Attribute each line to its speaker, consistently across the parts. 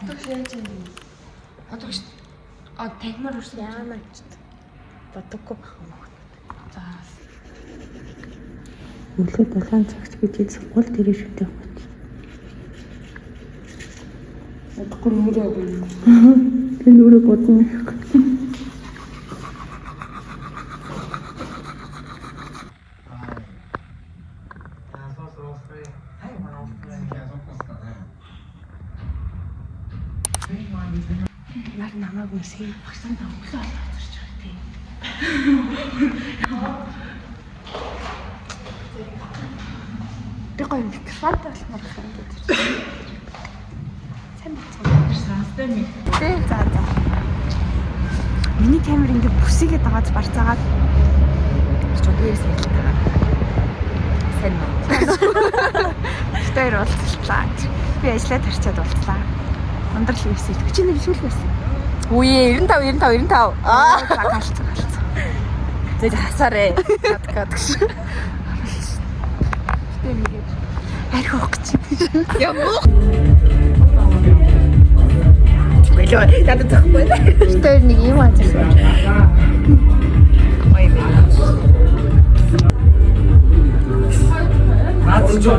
Speaker 1: Хотог яаж юм? Хотог тагмаар үрсэн
Speaker 2: яана ч бодоггүй байна.
Speaker 1: За.
Speaker 2: Өглөө 7 цагт бид сургууль дээр шүтэх гэж.
Speaker 1: Бодохгүй нүрээ байна.
Speaker 2: Би нүрээ бодно.
Speaker 1: Нар намайг үсээ багсаа өглөө олгож ирж байгаа тийм. Би гоё микрофонтой болмоор байна гэж. Сайн байна. Тий, за. Миний камер ингээ бүсигээ дагаад барцаагаад чөдгөөс хэлдэг. Сайн байна. Тэр уулзлаа. Би ажиллаад тарчаад уулзлаа. Ундрал хийсэн. Чи нэр шүүл байсан. Үе 95. Аа, галц. Зэ хасаарэ. Кат гэж. Тэмээг. Архиох гэж. Яа муу. Болоо, надад захгүй. Тэр нэг юм аажсан. Ой бэ. Наад жоо.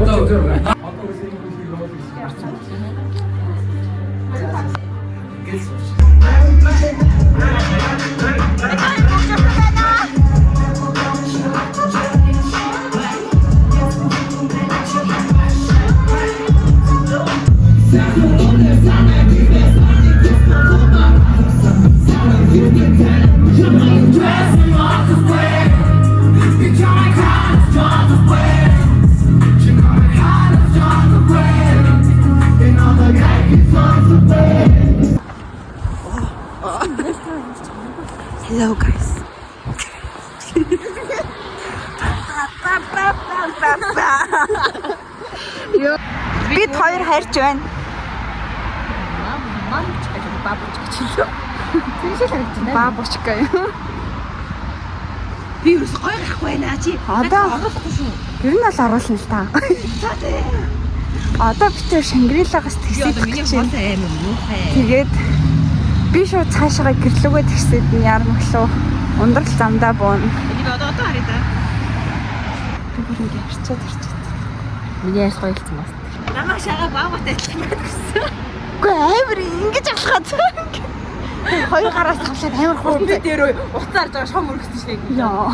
Speaker 1: Hello guys. Бид хоёр хайрч байна. Бабочка чилээ. Тэршээ хайрч байна. Бабочка юу? Би юус гоё гэх байна чи. Одоо оруулахгүй шүү. Ер нь л оруулна л та. За тий. Одоо бид Шангрилагаас тэсээд гэж байна. Тэгээд би шууд цаашаа гэрлүүгээ тэгсээд ярмаглуу ундрал замдаа буун. Би одоо харъя да. Би бүр ингэ харчаад. Миний яс гоёлцсон бас. Намаа шагаа баагатай адилхан байдаг гэсэн. Үгүй амар ингэж авахад. Хоёр гараас тавлаад амар хурдан би дээр уцаарж байгаа шом өргөсөн шээ. Яа.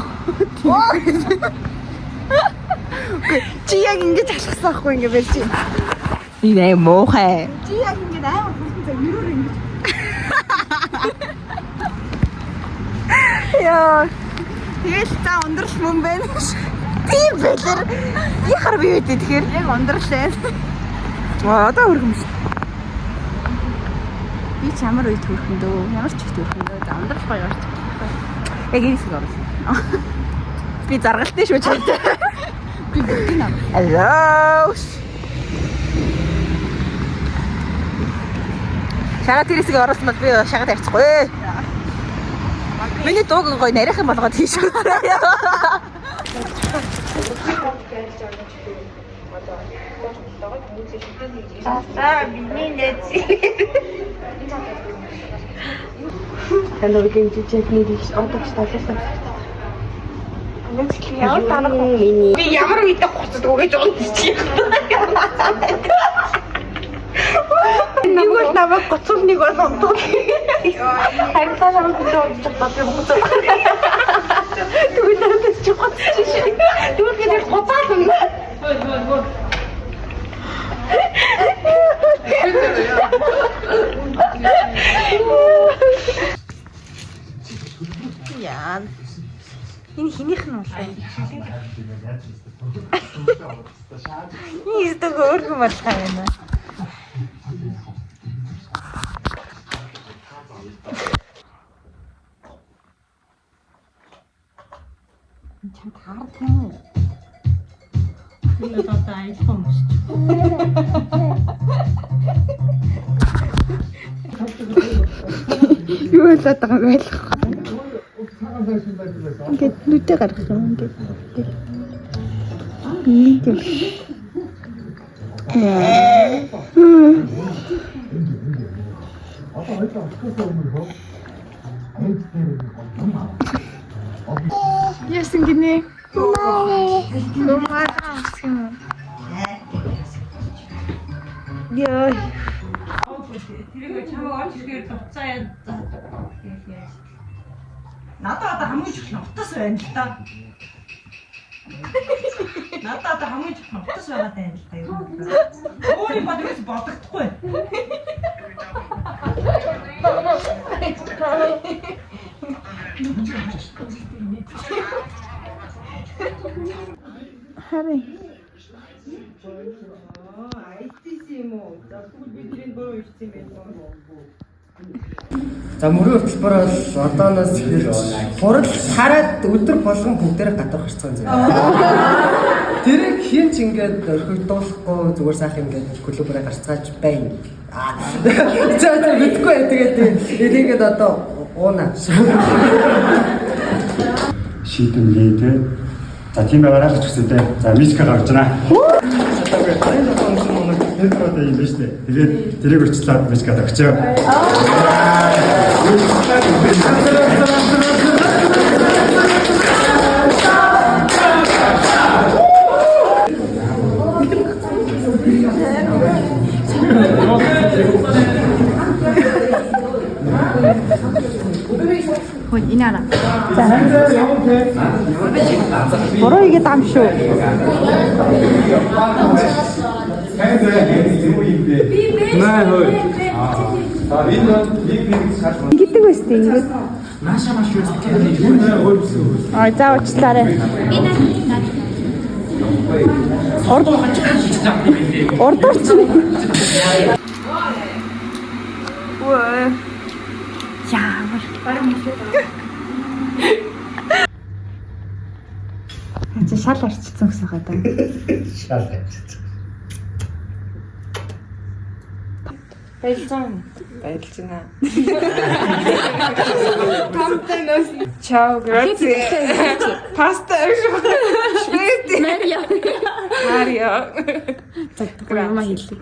Speaker 1: Үгүй чи яг ингэж алхсан байхгүй ингэ байл чи. Би нэ моохай. Чи яг ингэ амар хурдан цаг мөрөөр ингэ. Яа. Тэгэл та ундрал мөн байна. Тийм байлэр. Яхаар би үдээ тэгэхээр яг ундрал байна. Одоо хөргөмс. Би чамар үед хөрхөн дөө. Ямар ч их хөрхөн дөө. Ундрал гоё орч. Яг ийсэг оруулсан. Би заргалтай шүү чамд. Би бүгдийг нав. Hello. Шагаад тэрсэг оруулсан бол би шагаад авчихгүй. Миний дууг гоё нарийнхан болгоод тийш. Миний нэт. Hello, can you check me this auto status? Яа танах миний. Би ямар үедээ гоцод өгөөж унтчих. Нэг бол намайг гоцол нэг бол унтдаг. Харин та намайг гоцолж байгаа юм уу? Тэгвэл надад ч гоцчих шээ. Тэгвэл би гоцаад юм. Яа. Энэ хинийх нь болов. Ийс дэг өөргөн болох юм байна. Чам таарсан. Энэ одоо айфон мөч. Юу болоод байгаа юм бэ? Ингээд нүдэ гаргах юм ингээд. Яасан гинэ? Нормально юм. Яа.
Speaker 3: тэрийг чамаа олж ирэхээр дуцаа яа. Надад одоо хамгийн их утас байна л да. Надад одоо хамгийн их утас байгаа тань л да юу. Өөрийн бодгоос бодогдохгүй.
Speaker 1: Харин
Speaker 3: ITC юм уу? За тэгвэл бидний бөө ирсэн байх юм уу?
Speaker 4: За мөрийн хөтөлбөр бол одооноос эхэлж хурал хараад өдөр болгон бүгдээрээ гадуур гарцсан зүйл. Тэрийг хин ч ингээд орхигдуулахгүй зүгээр сайхан ингээд клубаараа гарцгааж байна. За мэдгүй тэгээд энийг одоо ууна.
Speaker 5: Шийдэмлээ те. За тийм байгаараа ч гэсэн те. За мишка гарч байна. Тэгээд энэ функшн моног тэр одоо юм биш те. Тэгээд тэрийг өрчлөөд мишка өгчөө.
Speaker 1: хөө инаараа. За. Бороо игээд ам шүү. Ингэдэг байж тээ ингээд. Нааша маш юу гэдэг. Аа за уучлаарай. Ордооч. Өө. Яамар. Чи шал арчсан гэсэн хаа даа.
Speaker 4: Шал арчсан. Байлцана.
Speaker 1: Тамтанос. Чао, граzie. Паста шведи. Марио. За грама хэлээ.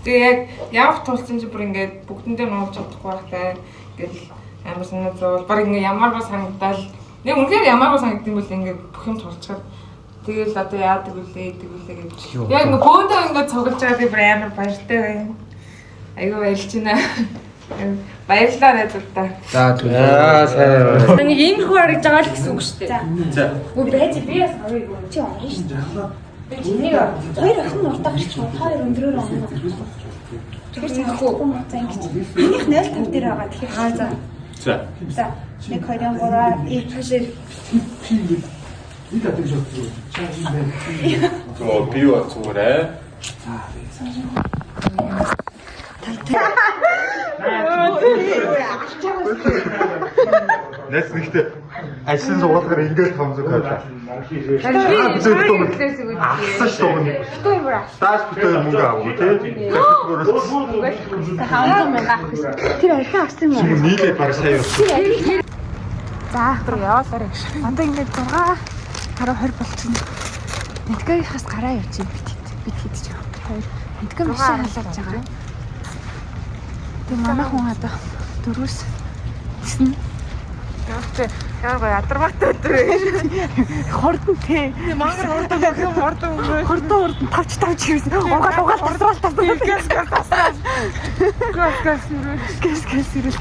Speaker 6: Тэгээ яг тулсан чи бүр ингээд бүгдэндээ нуулж чадахгүй байхтай ингээд амар санаа зовол баг ингээд ямааргүй санагдал нэг үнэхээр ямааргүй санагдсан бол ингээд бүх юм тулчаад тэгэл одоо яадаг үлээ гэж яг ингээд бөөндөө ингээд цуглаж байгаа би бүр амар баяртай байна. Айгуу баярлж байна. Баярлалаа надад.
Speaker 4: За түлээ. Сайн.
Speaker 6: Нэг ийм хүү харагдж байгаа л гэсэн үг шүү дээ.
Speaker 5: За.
Speaker 6: Үгүй байж би бас авыг чи орно шүү дээ. Би чиний хоёр охин нуртаа гарч хоёр өндрөөр орно. Тэгэхээр санахгүй. За ингэж. Минийх 0.5 дээр байгаа. Тэгэхээр за.
Speaker 5: За.
Speaker 6: За. 1 2 3 и хашир.
Speaker 5: Оо бие болцгоорой. Нэс нэгтэй ажлын суулгаар ингээд хамсаг байлаа. Асаж дугна. Тааш битээ мөнгө авах тий.
Speaker 1: Тэр архи авсан юм уу?
Speaker 5: Нийлээ баг сая юу.
Speaker 1: За, тэр яваалаа гэж. Андаа ингээд 6 10 20 болчихно. Нэтгэхээс гараа явчих бит хийдэж байгаа. Нэтгэм биш халааж байгаа. Тэг манай хүн одоо 4-өөс 9.
Speaker 6: Яг гоо ядармаатай өдөр вэ.
Speaker 1: Хордон тий.
Speaker 6: Мангар хордон гэх юм
Speaker 1: Хордон тавч хийсэн. Угаал тасрал.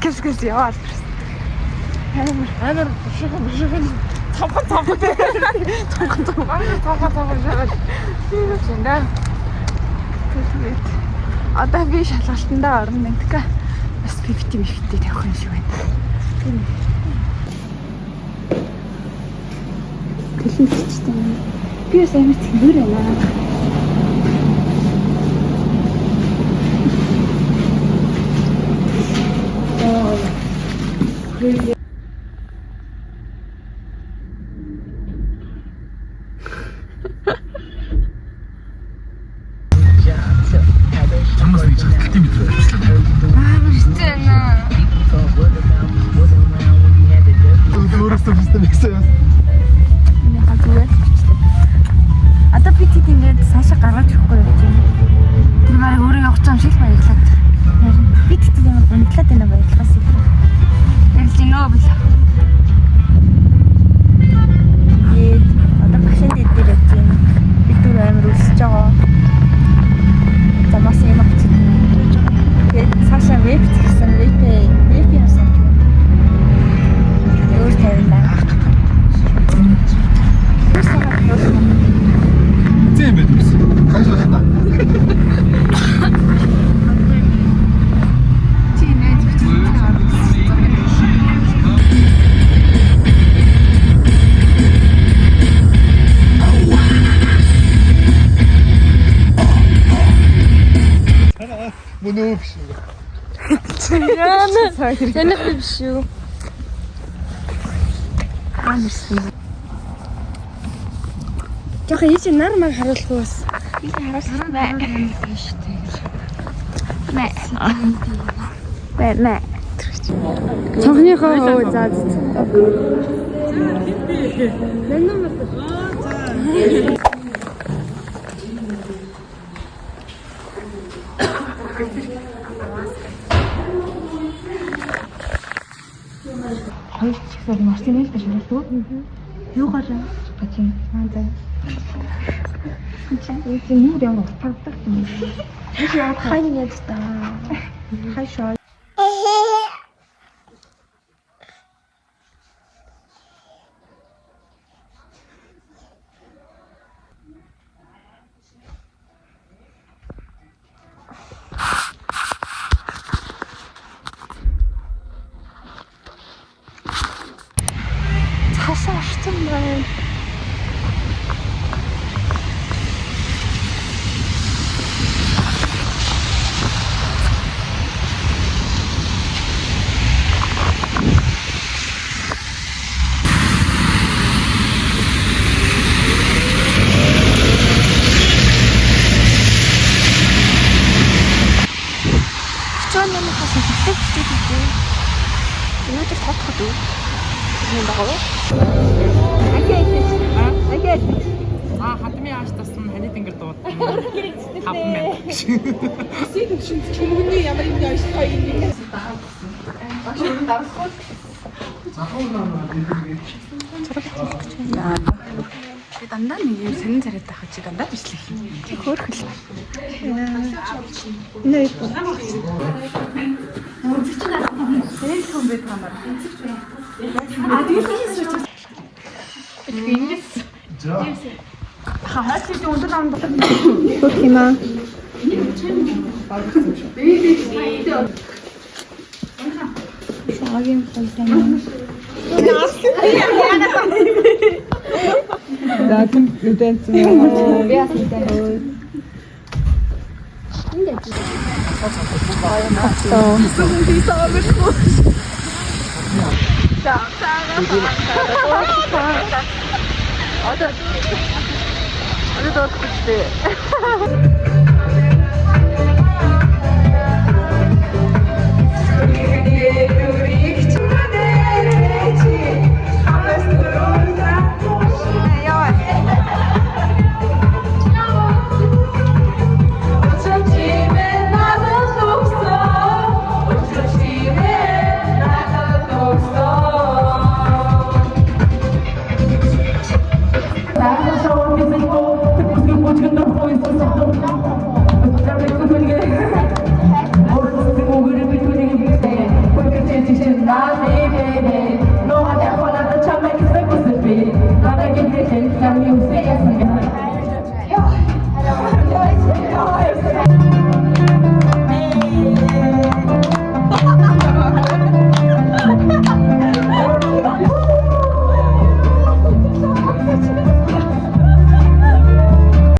Speaker 1: Гэс яваад. Амар шихэн. Цамхан. Шагаад. Шинэ. Тэгээд одоо би шалгалтандаа орно гэдэг. Бас 50 тавих юм шиг байна. Хэлчихсэн. Би бас амар тэнүүр байна. Бас их. Ярьж нөө бил. Одоо машин дээр явж байна. Бид дөрөв амир өсөж байгаа. За бас юм авчих. Тэгээд цаашаа веб гэсэн веб яасан. Өөр тавина.
Speaker 7: Зэм байд гэсэн. Хайш байна.
Speaker 1: Чи нэж
Speaker 7: Мөнөө биш.
Speaker 1: Танах биш шүү. Амарсан. Жохоо ийч нар маг харуулах уу бас. Би харуулсан байна шүү дээ. Мэ. Цонхныхоо хөө заа. Хоёр чигсээр марсинэл гэж хэлдэг. Юу гараа? Бачин. Аа. Эцэг юу юм тавдаг юм. Хайн яд та. Хайшаа. Цаашаа орсон байна. Өнөөдөр тоотход үү? Энэ дагав.
Speaker 6: Хатмын ааш тасан хани тэнгэр дууд. Хавн мэн.
Speaker 3: Чүмгний ямар юм яаш хай юм.
Speaker 1: Би дандаа нэг юм сонин царайтай хаа чи дандаа бичлэх юм. Чи хөөрхөл. Нэ.
Speaker 8: No, I